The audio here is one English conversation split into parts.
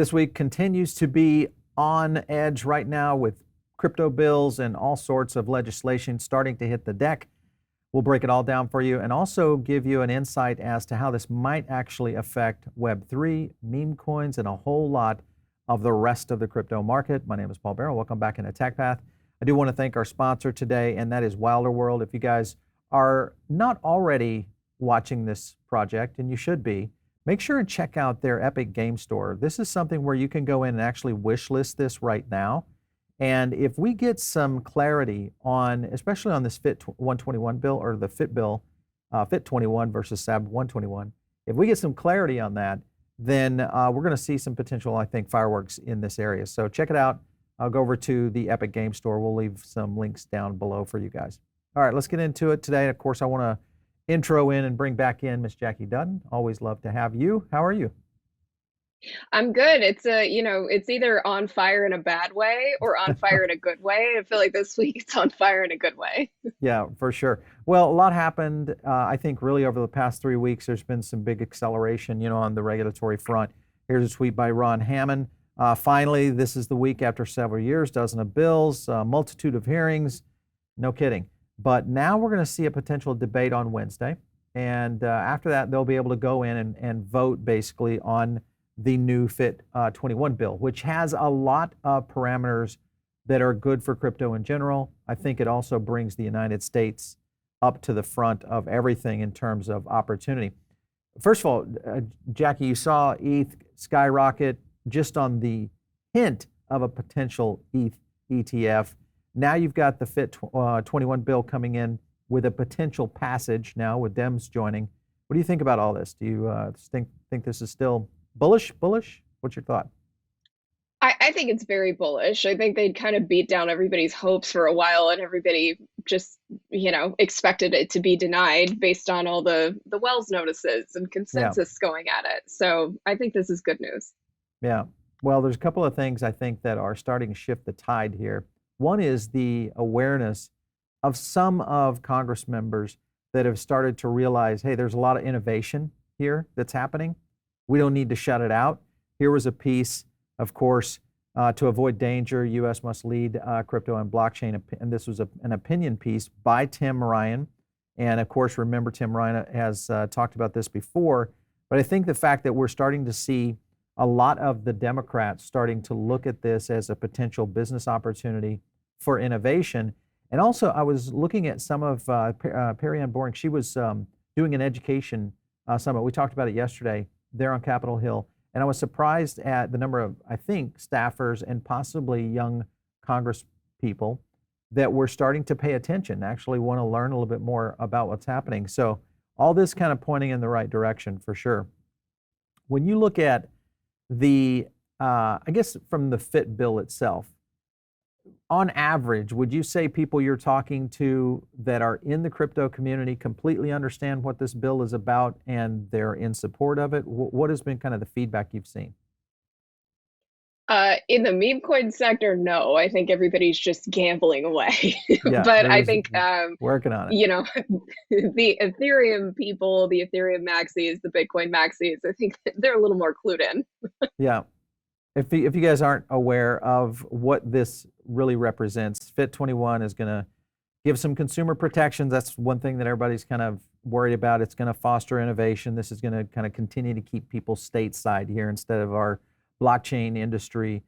This week continues to be on edge right now with crypto bills and all sorts of legislation starting to hit the deck. We'll break it all down for you and also give you an insight as to how this might actually affect Web3, meme coins, and a whole lot of the rest of the crypto market. My name is Paul Barrow. Welcome back into Tech Path. I do want to thank our sponsor today, and that is Wilder World. If you guys are not already watching this project, and you should be, make sure and check out their Epic Game Store. This is something where you can go in and actually wish list this right now. And if we get some clarity on, especially on this FIT 121 bill or the FIT bill, FIT 21 versus SAB 121, if we get some clarity on that, then we're going to see some potential, I think, fireworks in this area. So check it out. I'll go over to the Epic Game Store. We'll leave some links down below for you guys. All right, let's get into it today. Of course, I want to intro in and bring back in Miss Jackie Dutton. Always love to have you. How are you? I'm good. It's either on fire in a bad way or on fire in a good way. I feel like this week it's on fire in a good way. Yeah, for sure. Well, a lot happened. I think really over the past 3 weeks, there's been some big acceleration, on the regulatory front. Here's a tweet by Ron Hammond. Finally, this is the week after several years, dozen of bills, multitude of hearings. No kidding. But now we're going to see a potential debate on Wednesday. And after that, they'll be able to go in and vote basically on the new FIT 21 bill, which has a lot of parameters that are good for crypto in general. I think it also brings the United States up to the front of everything in terms of opportunity. First of all, Jackie, you saw ETH skyrocket just on the hint of a potential ETH ETF. Now you've got the FIT 21 bill coming in with a potential passage now with Dems joining. What do you think about all this? Do you think this is still bullish? What's your thought? I think it's very bullish. I think they'd kind of beat down everybody's hopes for a while, and everybody just, expected it to be denied based on all the Wells notices and Yeah, consensus going at it. So I think this is good news. yeah. Well, there's a couple of things I think that are starting to shift the tide here. One is the awareness of some of Congress members that have started to realize, hey, there's a lot of innovation here that's happening. We don't need to shut it out. Here was a piece, of course, to avoid danger, U.S. must lead crypto and blockchain. And this was an opinion piece by Tim Ryan. And of course, remember, Tim Ryan has talked about this before. But I think the fact that we're starting to see a lot of the Democrats starting to look at this as a potential business opportunity for innovation. And also, I was looking at some of Perianne Boring. She was doing an education summit. We talked about it yesterday there on Capitol Hill. And I was surprised at the number of, I think, staffers and possibly young Congress people that were starting to pay attention, actually want to learn a little bit more about what's happening. So all this kind of pointing in the right direction for sure. When you look at I guess from the FIT bill itself, on average, would you say people you're talking to that are in the crypto community completely understand what this bill is about and they're in support of it? What has been kind of the feedback you've seen? In the meme coin sector, no, I think everybody's just gambling away. Yeah, But they're I just think, working on it. you know, the Ethereum people, the Ethereum maxis, the Bitcoin maxis, I think they're a little more clued in. Yeah. If you guys aren't aware of what this really represents, FIT 21 is going to give some consumer protections. That's one thing that everybody's kind of worried about. It's going to foster innovation. This is going to kind of continue to keep people stateside here instead of our blockchain industry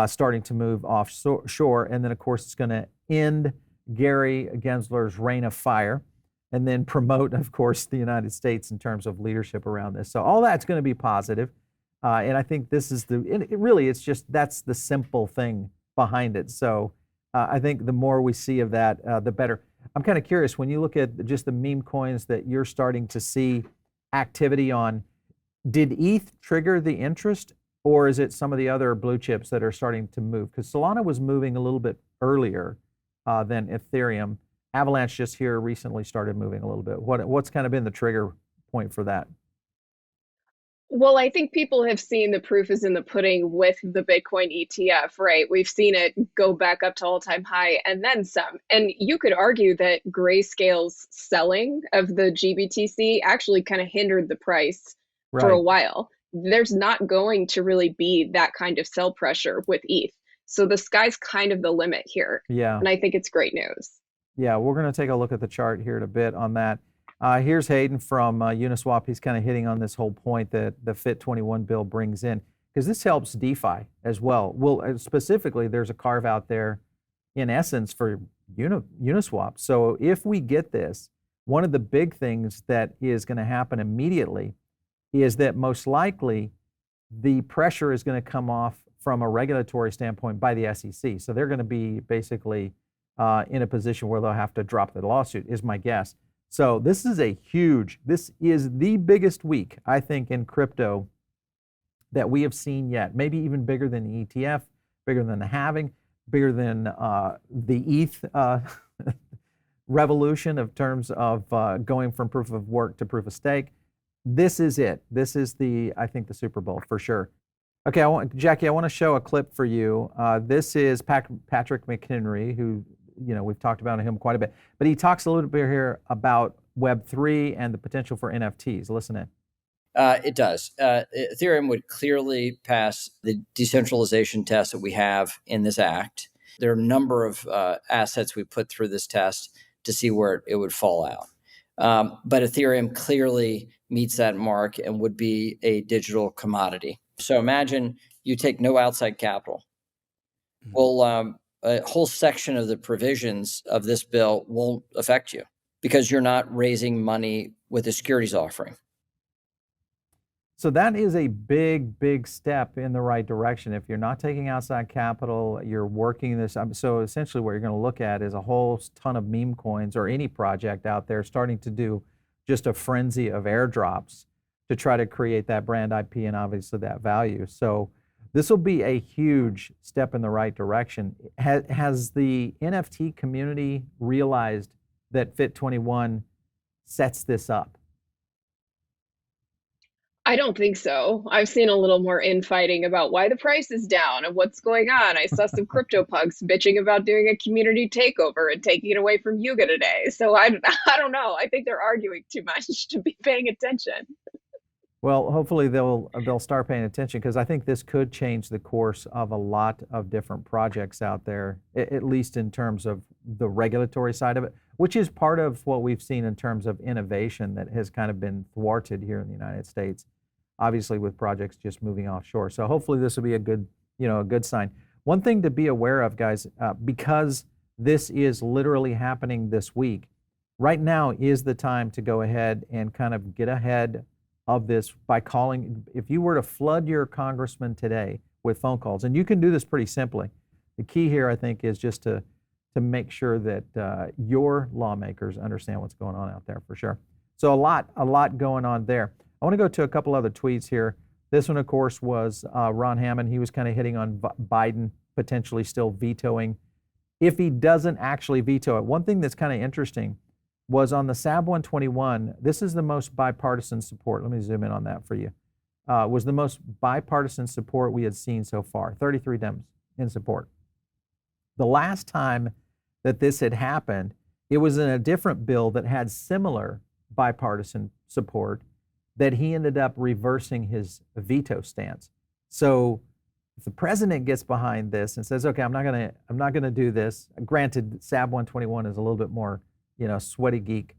starting to move offshore. And then, of course, it's going to end Gary Gensler's reign of fire and then promote, of course, the United States in terms of leadership around this. So all that's going to be positive. And I think this is it's just, that's the simple thing behind it. So I think the more we see of that, the better. I'm kind of curious, when you look at just the meme coins that you're starting to see activity on, did ETH trigger the interest, or is it some of the other blue chips that are starting to move? Because Solana was moving a little bit earlier than Ethereum. Avalanche just here recently started moving a little bit. What's kind of been the trigger point for that? Well, I think people have seen the proof is in the pudding with the Bitcoin ETF, right? We've seen it go back up to all-time high and then some. And you could argue that Grayscale's selling of the GBTC actually kind of hindered the price for a Right. while. there's not going to really be that kind of sell pressure with ETH. So the sky's kind of the limit here. Yeah. And I think it's great news. Yeah, we're going to take a look at the chart here in a bit on that. Here's Hayden from Uniswap. He's kind of hitting on this whole point that the FIT21 bill brings in, because this helps DeFi as well. Well, specifically, there's a carve out there in essence for Uniswap. So if we get this, one of the big things that is going to happen immediately is that most likely the pressure is going to come off from a regulatory standpoint by the SEC. So they're going to be basically in a position where they'll have to drop the lawsuit, is my guess. So this is this is the biggest week, I think, in crypto that we have seen yet. Maybe even bigger than the ETF, bigger than the halving, bigger than the ETH revolution of terms of going from proof of work to proof of stake. This is it. This is I think, the Super Bowl for sure. Okay, Jackie, I want to show a clip for you. This is Patrick McHenry, who, we've talked about him quite a bit, but he talks a little bit here about Web3 and the potential for NFTs. Listen in. It does. Ethereum would clearly pass the decentralization test that we have in this act. There are a number of assets we put through this test to see where it would fall out. But Ethereum clearly meets that mark and would be a digital commodity. So imagine you take no outside capital. Well, a whole section of the provisions of this bill won't affect you because you're not raising money with a securities offering. So that is a big, big step in the right direction. If you're not taking outside capital, you're working this. So essentially what you're going to look at is a whole ton of meme coins or any project out there starting to do just a frenzy of airdrops to try to create that brand IP and obviously that value. So this will be a huge step in the right direction. Has the NFT community realized that FIT21 sets this up? I don't think so. I've seen a little more infighting about why the price is down and what's going on. I saw some crypto pugs bitching about doing a community takeover and taking it away from Yuga today. So I don't know. I think they're arguing too much to be paying attention. Well, hopefully they'll start paying attention, because I think this could change the course of a lot of different projects out there, at least in terms of the regulatory side of it, which is part of what we've seen in terms of innovation that has kind of been thwarted here in the United States, obviously with projects just moving offshore. So hopefully this will be a good sign. One thing to be aware of, guys, because this is literally happening this week, right now is the time to go ahead and kind of get ahead of this by calling. If you were to flood your congressman today with phone calls, and you can do this pretty simply, the key here, I think, is just to make sure that your lawmakers understand what's going on out there for sure. So a lot going on there. I want to go to a couple other tweets here. This one, of course, was Ron Hammond. He was kind of hitting on Biden potentially still vetoing if he doesn't actually veto it. One thing that's kind of interesting was on the SAB 121, this is the most bipartisan support. Let me zoom in on that for you. Was the most bipartisan support we had seen so far, 33 Dems in support. The last time that this had happened, it was in a different bill that had similar bipartisan support that he ended up reversing his veto stance. So if the president gets behind this and says, okay, I'm not gonna do this, granted, SAB 121 is a little bit more sweaty geek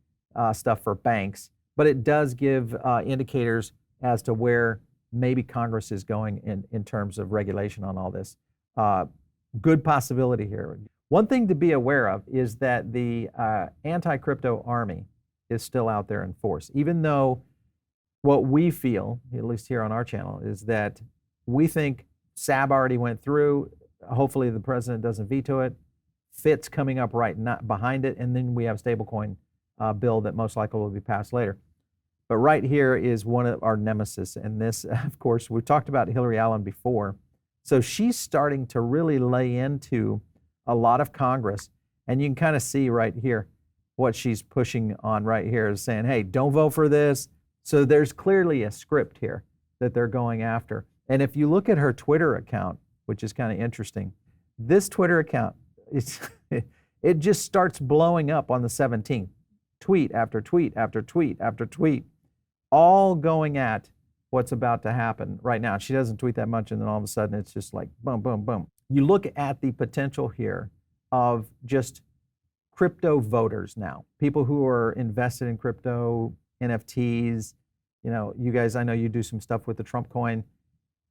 stuff for banks, but it does give indicators as to where maybe Congress is going in terms of regulation on all this. Good possibility here. One thing to be aware of is that the anti-crypto army is still out there in force, even though what we feel, at least here on our channel, is that we think SAB already went through. Hopefully the president doesn't veto it. FIT's coming up right behind it, and then we have stablecoin bill that most likely will be passed later. But right here is one of our nemesis, and this, of course, we've talked about Hillary Allen before. So she's starting to really lay into a lot of Congress, and you can kind of see right here what she's pushing on right here is saying, hey, don't vote for this. So there's clearly a script here that they're going after. And if you look at her Twitter account, which is kind of interesting, this Twitter account, it just starts blowing up on the 17th. Tweet after tweet after tweet after tweet, all going at what's about to happen right now. She doesn't tweet that much, and then all of a sudden it's just like boom, boom, boom. You look at the potential here of just crypto voters now, people who are invested in crypto, NFTs. You guys, I know you do some stuff with the Trump coin.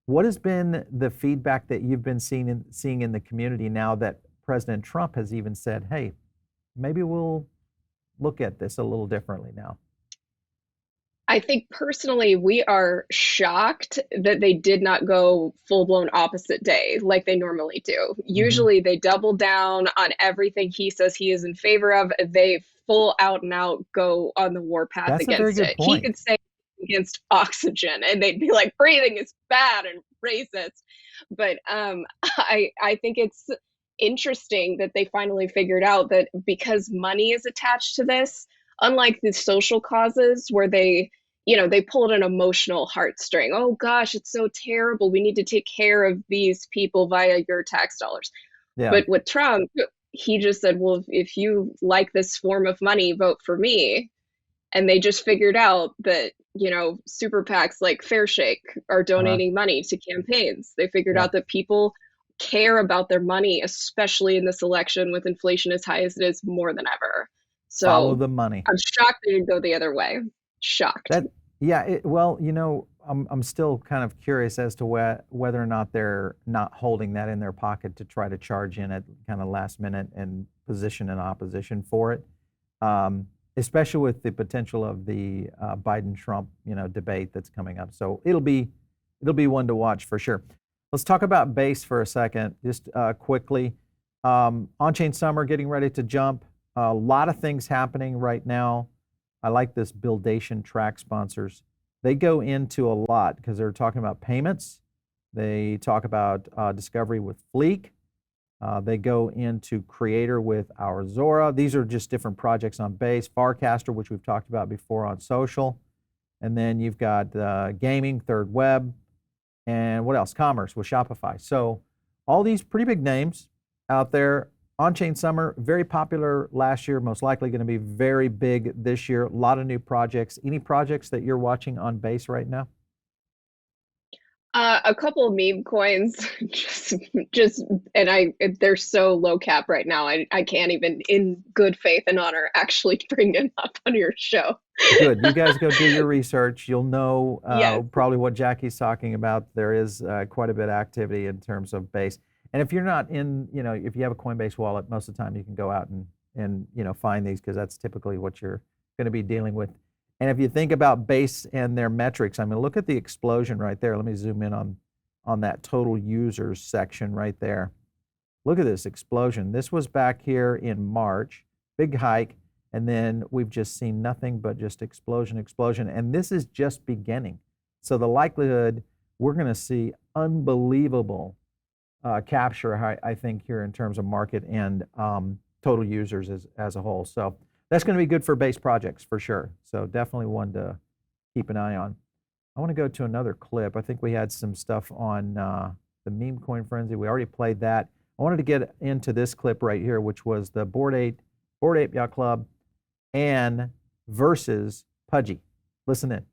What has been the feedback that you've been seeing in the community now that President Trump has even said, hey, maybe we'll look at this a little differently now? I think personally, we are shocked that they did not go full-blown opposite day like they normally do. Usually they double down on everything he says he is in favor of. They full out and out go on the warpath That's a very against good it. point. He could say against oxygen and they'd be like, breathing is bad and racist. But I think it's interesting that they finally figured out that because money is attached to this, unlike the social causes where they pulled an emotional heartstring. Oh gosh, it's so terrible. We need to take care of these people via your tax dollars. Yeah. But with Trump, he just said, well, if you like this form of money, vote for me. And they just figured out that, super PACs like Fair Shake are donating money to campaigns. They figured out that people care about their money, especially in this election with inflation as high as it is, more than ever. So follow the money. I'm shocked they didn't go the other way. Shocked. I'm still kind of curious as to whether or not they're not holding that in their pocket to try to charge in at kind of last minute and position an opposition for it, especially with the potential of the Biden-Trump debate that's coming up. So it'll be one to watch for sure. Let's talk about BAYC for a second, just quickly. On-chain summer getting ready to jump. A lot of things happening right now. I like this Buildation track sponsors. They go into a lot because they're talking about payments. They talk about discovery with Fleek. They go into creator with our Zora. These are just different projects on BAYC. Farcaster, which we've talked about before on social. And then you've got gaming, Third Web, and what else? Commerce with Shopify. So all these pretty big names out there. On-chain summer, very popular last year, most likely going to be very big this year. A lot of new projects. Any projects that you're watching on BAYC right now? A couple of meme coins, they're so low cap right now. I can't even, in good faith and honor, actually bring it up on your show. Good. You guys go do your research. You'll know Yes. probably what Jackie's talking about. There is quite a bit of activity in terms of BAYC. And if you're not in, if you have a Coinbase wallet, most of the time you can go out and find these because that's typically what you're going to be dealing with. And if you think about BAYC and their metrics, I mean, look at the explosion right there. Let me zoom in on that total users section right there. Look at this explosion. This was back here in March, big hike, and then we've just seen nothing but just explosion. And this is just beginning. So the likelihood we're going to see unbelievable capture, I think, here in terms of market and total users as a whole. So that's going to be good for BAYC projects for sure. So definitely one to keep an eye on. I want to go to another clip. I think we had some stuff on the meme coin frenzy. We already played that. I wanted to get into this clip right here, which was the Bored Ape Yacht Club and versus Pudgy. Listen in.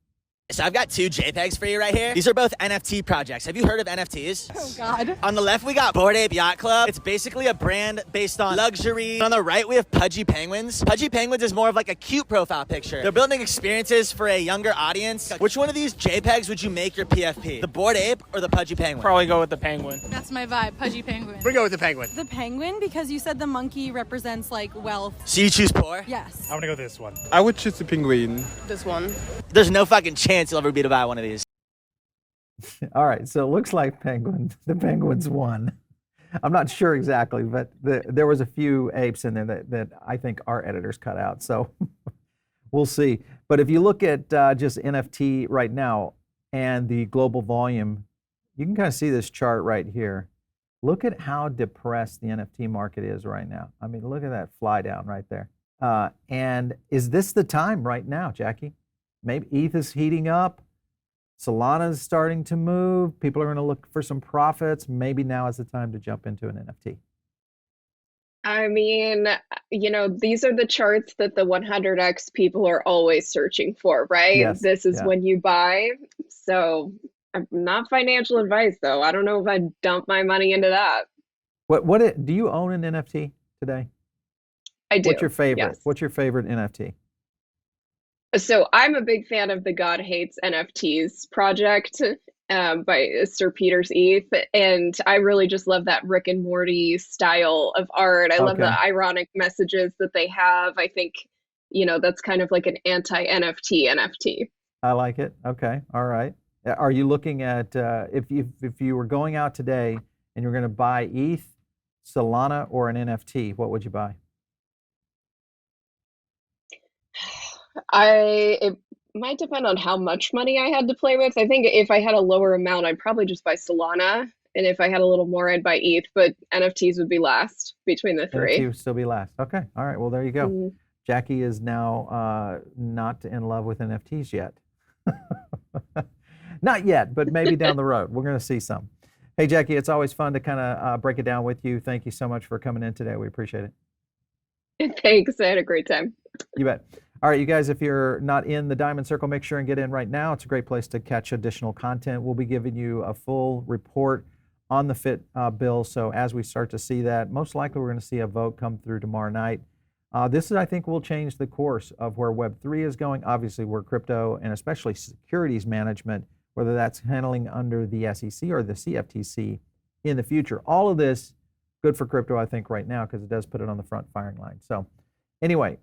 So I've got two JPEGs for you right here. These are both NFT projects. Have you heard of NFTs? Oh, God. On the left, we got Bored Ape Yacht Club. It's basically a brand based on luxury. On the right, we have Pudgy Penguins. Pudgy Penguins is more of like a cute profile picture. They're building experiences for a younger audience. Which one of these JPEGs would you make your PFP? The Bored Ape or the Pudgy Penguin? Probably go with the penguin. That's my vibe, Pudgy Penguin. We go with the penguin. The penguin, because you said the monkey represents, like, wealth. So you choose poor? Yes. I'm gonna go this one. I would choose the penguin. This one. There's no fucking chance you'll ever be to buy one of these. All right, so it looks like the Penguins won. I'm not sure exactly, but there was a few apes in there that I think our editors cut out. So we'll see. But if you look at just NFT right now and the global volume, you can kind of see this chart right here. Look at how depressed the NFT market is right now. I mean, look at that fly down right there. And is this the time right now, Jackie? Maybe ETH is heating up. Solana is starting to move. People are going to look for some profits. Maybe now is the time to jump into an NFT. I mean, these are the charts that the 100x people are always searching for, right? Yes, This is yeah. when you buy. So not financial advice though. I don't know if I'd dump my money into that. What do you own an NFT today? I do. What's your favorite? Yes. What's your favorite NFT? So I'm a big fan of the God Hates NFTs project by Sir Peter's ETH, and I really just love that Rick and Morty style of art. I love the Okay. ironic messages that they have. I think, that's kind of like an anti-NFT NFT. I like it. Okay. All right. Are you looking at if you were going out today and you're going to buy ETH, Solana, or an NFT, what would you buy? It might depend on how much money I had to play with. I think if I had a lower amount, I'd probably just buy Solana. And if I had a little more, I'd buy ETH, but NFTs would be last between the three. NFT would still be last. Okay. All right. Well, there you go. Mhm. Jackie is now not in love with NFTs yet. Not yet, but maybe down the road. We're going to see some. Hey, Jackie, it's always fun to kind of break it down with you. Thank you so much for coming in today. We appreciate it. Thanks. I had a great time. You bet. All right, you guys, if you're not in the Diamond Circle, make sure and get in right now. It's a great place to catch additional content. We'll be giving you a full report on the FIT bill. So as we start to see that, most likely we're going to see a vote come through tomorrow night. This, I think, will change the course of where Web3 is going. Obviously, where crypto and especially securities management, whether that's handling under the SEC or the CFTC in the future. All of this good for crypto, I think, right now, because it does put it on the front firing line. So anyway,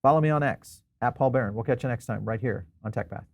follow me on X, @Paul Barron. We'll catch you next time right here on TechPath.